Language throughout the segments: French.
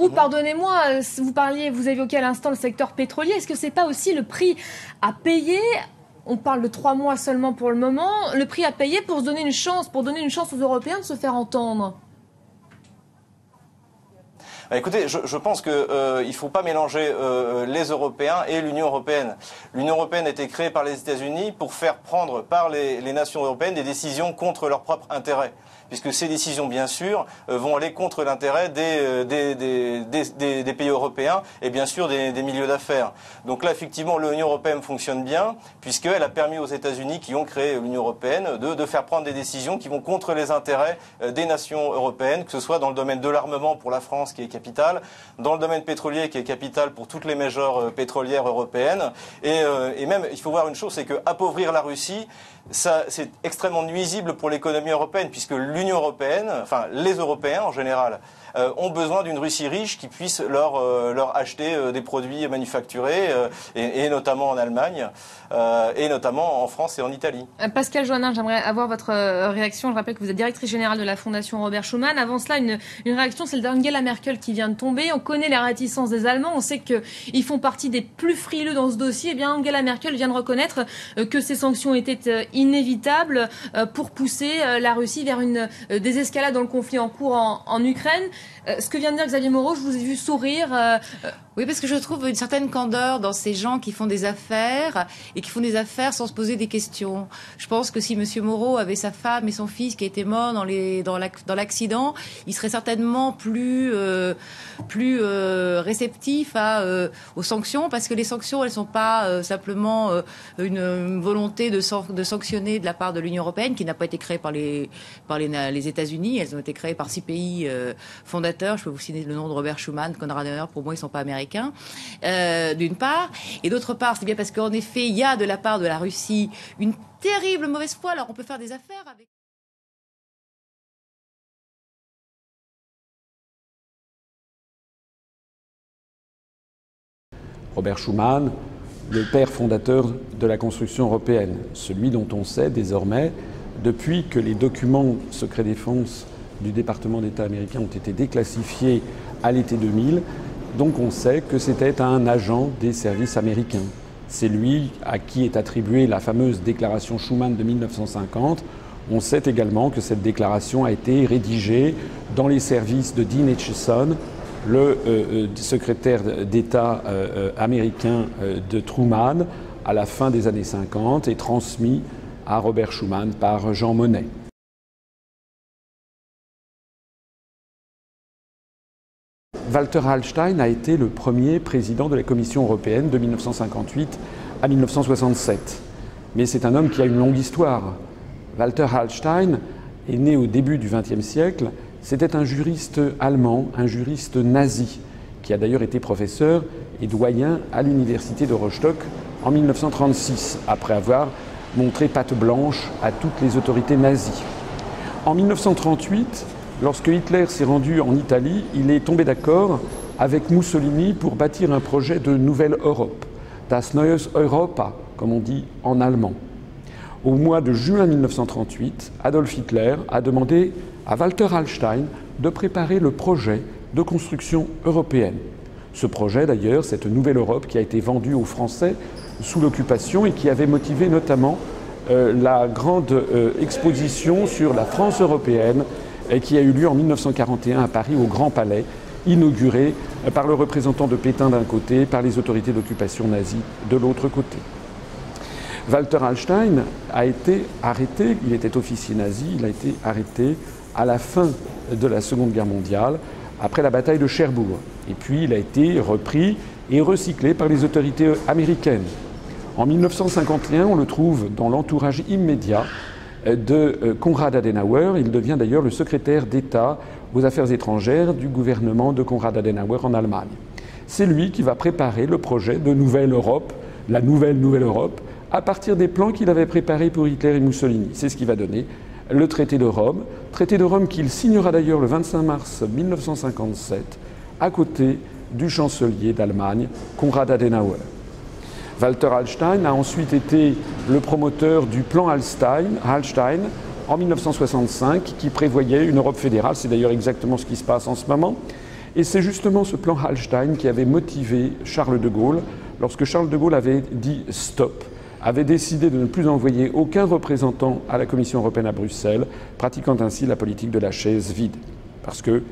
Pardonnez-moi, vous évoquiez à l'instant le secteur pétrolier. Est-ce que c'est pas aussi le prix à payer? On parle de 3 mois seulement pour le moment. Le prix à payer pour se donner une chance, aux Européens de se faire entendre. Écoutez, je pense qu'il ne faut pas mélanger les Européens et l'Union européenne. L'Union européenne a été créée par les États-Unis pour faire prendre par les nations européennes des décisions contre leurs propres intérêts. Puisque ces décisions, bien sûr, vont aller contre l'intérêt des pays européens et bien sûr des milieux d'affaires. Donc là, effectivement, l'Union européenne fonctionne bien, puisqu'elle a permis aux États-Unis, qui ont créé l'Union européenne, de faire prendre des décisions qui vont contre les intérêts des nations européennes, que ce soit dans le domaine de l'armement pour la France, qui est capitale, dans le domaine pétrolier, qui est capital pour toutes les majors pétrolières européennes. Et même, il faut voir une chose, c'est qu'appauvrir la Russie, c'est extrêmement nuisible pour l'économie européenne, puisque l'Union européenne, enfin les Européens en général, ont besoin d'une Russie riche qui puisse leur acheter des produits manufacturés, et notamment en Allemagne, et notamment en France et en Italie. Pascale Joannin, j'aimerais avoir votre réaction. Je rappelle que vous êtes directrice générale de la Fondation Robert Schuman. Avant cela, une réaction, celle d'Angela Merkel qui vient de tomber. On connaît la réticence des Allemands, on sait qu'ils font partie des plus frileux dans ce dossier. Eh bien, Angela Merkel vient de reconnaître que ces sanctions étaient inévitables pour pousser la Russie vers une désescalade dans le conflit en cours en Ukraine. Ce que vient de dire Xavier Moreau, je vous ai vu sourire. Oui, parce que je trouve une certaine candeur dans ces gens qui font des affaires et qui font des affaires sans se poser des questions. Je pense que si M. Moreau avait sa femme et son fils qui étaient morts dans l'accident, il serait certainement plus réceptif aux sanctions, parce que les sanctions, elles sont pas simplement une volonté de sanctionner de la part de l'Union européenne, qui n'a pas été créée par les États-Unis. Elles ont été créées par 6 pays fondateurs. Je peux vous citer le nom de Robert Schuman, Konrad Adenauer. Pour moi, ils sont pas américains. D'une part, et d'autre part, c'est bien parce qu'en effet, il y a de la part de la Russie une terrible mauvaise foi. Alors on peut faire des affaires avec... Robert Schuman, le père fondateur de la construction européenne, celui dont on sait désormais, depuis que les documents secret défense du département d'État américain ont été déclassifiés à l'été 2000, donc on sait que c'était un agent des services américains. C'est lui à qui est attribuée la fameuse déclaration Schuman de 1950. On sait également que cette déclaration a été rédigée dans les services de Dean Acheson, le secrétaire d'État américain de Truman, à la fin des années 50, et transmis à Robert Schuman par Jean Monnet. Walter Hallstein a été le premier président de la Commission européenne de 1958 à 1967. Mais c'est un homme qui a une longue histoire. Walter Hallstein est né au début du XXe siècle. C'était un juriste allemand, un juriste nazi, qui a d'ailleurs été professeur et doyen à l'université de Rostock en 1936, après avoir montré patte blanche à toutes les autorités nazies. En 1938, lorsque Hitler s'est rendu en Italie, il est tombé d'accord avec Mussolini pour bâtir un projet de nouvelle Europe, das neues Europa, comme on dit en allemand. Au mois de juin 1938, Adolf Hitler a demandé à Walter Hallstein de préparer le projet de construction européenne. Ce projet, d'ailleurs, cette nouvelle Europe qui a été vendue aux Français sous l'occupation et qui avait motivé notamment la grande exposition sur la France européenne qui a eu lieu en 1941 à Paris, au Grand Palais, inaugurée par le représentant de Pétain d'un côté, par les autorités d'occupation nazie de l'autre côté. Walter Hallstein a été arrêté, il était officier nazi, il a été arrêté à la fin de la Seconde Guerre mondiale, après la bataille de Cherbourg. Et puis il a été repris et recyclé par les autorités américaines. En 1951, on le trouve dans l'entourage immédiat de Konrad Adenauer. Il devient d'ailleurs le secrétaire d'État aux Affaires étrangères du gouvernement de Konrad Adenauer en Allemagne. C'est lui qui va préparer le projet de Nouvelle Europe, la nouvelle Europe, à partir des plans qu'il avait préparés pour Hitler et Mussolini. C'est ce qui va donner le traité de Rome qu'il signera d'ailleurs le 25 mars 1957, à côté du chancelier d'Allemagne, Konrad Adenauer. Walter Hallstein a ensuite été le promoteur du plan Hallstein en 1965, qui prévoyait une Europe fédérale. C'est d'ailleurs exactement ce qui se passe en ce moment. Et c'est justement ce plan Hallstein qui avait motivé Charles de Gaulle, lorsque Charles de Gaulle avait dit stop, avait décidé de ne plus envoyer aucun représentant à la Commission européenne à Bruxelles, pratiquant ainsi la politique de la chaise vide. Parce que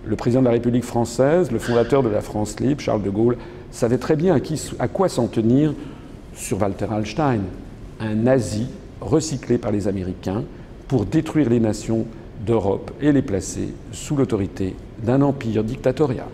le président de la République française, le fondateur de la France libre, Charles de Gaulle, savait très bien à quoi s'en tenir sur Walter Hallstein, un nazi recyclé par les Américains pour détruire les nations d'Europe et les placer sous l'autorité d'un empire dictatorial.